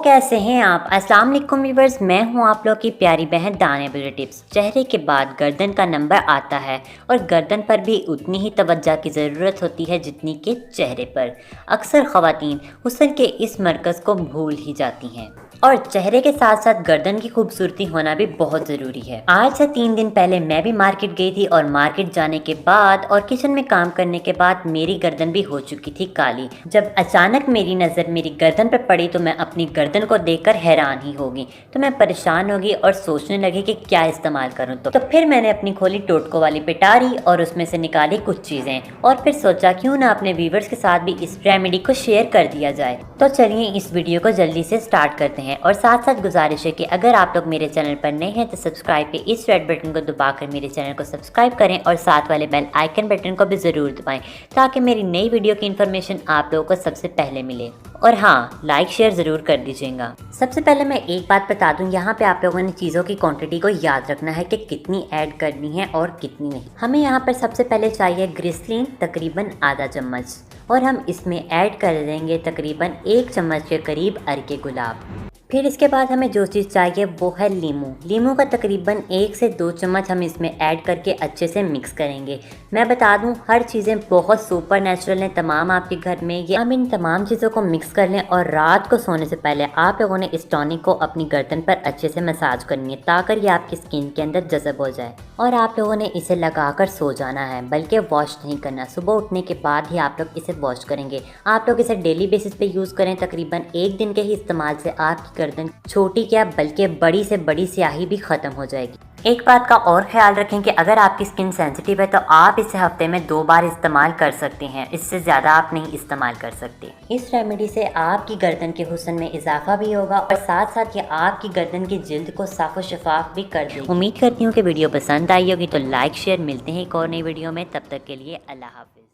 कैसे हैं आप? अस्सलाम वालेकुम व्यूअर्स, मैं हूं आप लोग की प्यारी बहन दानिया ब्यूटी टिप्स। चेहरे के बाद गर्दन का नंबर आता है और गर्दन पर भी उतनी ही तवज्जो की ज़रूरत होती है जितनी कि चेहरे पर। अक्सर ख़वातीन हुस्न के इस मरकज़ को भूल ही जाती हैं और चेहरे के साथ साथ गर्दन की खूबसूरती होना भी बहुत ज़रूरी है। आज से 3 दिन पहले मैं भी मार्केट गई थी और मार्केट जाने के बाद और किचन में काम करने के बाद मेरी गर्दन भी हो चुकी थी काली। जब अचानक मेरी नज़र मेरी गर्दन पर पड़ी तो मैं अपनी गर्दन को देखकर हैरान ही हो गई। तो मैं परेशान हो गई और सोचने लगी कि क्या इस्तेमाल करूं। तो फिर मैंने अपनी खोली टोटको वाली पिटारी और उसमें से निकाली कुछ चीज़ें और फिर सोचा क्यों ना अपने व्यूवर्स के साथ भी इस रेमेडी को शेयर कर दिया जाए। तो चलिए इस वीडियो को जल्दी से स्टार्ट करते हैं और साथ साथ गुजारिश है कि अगर आप लोग मेरे चैनल पर नए हैं तो सब्सक्राइब के इस रेड बटन को दबाकर मेरे चैनल को सब्सक्राइब करें और साथ वाले बेल आइकन बटन को भी ज़रूर दबाएं ताकि मेरी नई वीडियो की इन्फॉर्मेशन आप लोगों को सबसे पहले मिले। और हाँ, लाइक शेयर ज़रूर कर दीजिएगा। सबसे पहले मैं एक बात बता दूं, यहाँ पे आप लोगों ने चीज़ों की क्वांटिटी को याद रखना है कि कितनी ऐड करनी है और कितनी नहीं। हमें यहाँ पर सबसे पहले चाहिए ग्लिसरीन तकरीबन आधा चम्मच और हम इसमें ऐड कर देंगे तकरीबन 1 चम्मच के करीब अरके गुलाब। फिर इसके बाद हमें जो चीज़ चाहिए वो है लीमू का तकरीबन 1 से 2 चम्मच हम इसमें ऐड करके अच्छे से मिक्स करेंगे। मैं बता दूं हर चीज़ें बहुत सुपर नेचुरल हैं तमाम आपके घर में। ये हम इन तमाम चीज़ों को मिक्स कर लें और रात को सोने से पहले आप लोगों ने इस टॉनिक को अपनी गर्दन पर अच्छे से मसाज करनी है ताकि ये आपकी स्किन के अंदर जज़ब हो जाए और आप लोगों ने इसे लगाकर सो जाना है, बल्कि वॉश नहीं करना। सुबह उठने के बाद ही आप लोग इसे वॉश करेंगे। आप लोग इसे डेली बेसिस पे यूज़ करें। तकरीबन 1 दिन के ही इस्तेमाल से आपकी गर्दन छोटी क्या बल्कि बड़ी से बड़ी स्याही भी ख़त्म हो जाएगी। एक बात का और ख्याल रखें कि अगर आपकी स्किन सेंसिटिव है तो आप इसे हफ्ते में 2 बार इस्तेमाल कर सकते हैं, इससे ज़्यादा आप नहीं इस्तेमाल कर सकते। इस रेमेडी से आपकी गर्दन के हुस्न में इजाफा भी होगा और साथ साथ ये आपकी गर्दन की जिल्द को साफ और शफाफ भी कर देगी। उम्मीद करती हूँ कि वीडियो पसंद आई होगी, तो लाइक शेयर। मिलते हैं एक और नई वीडियो में, तब तक के लिए अल्लाह हाफिज़।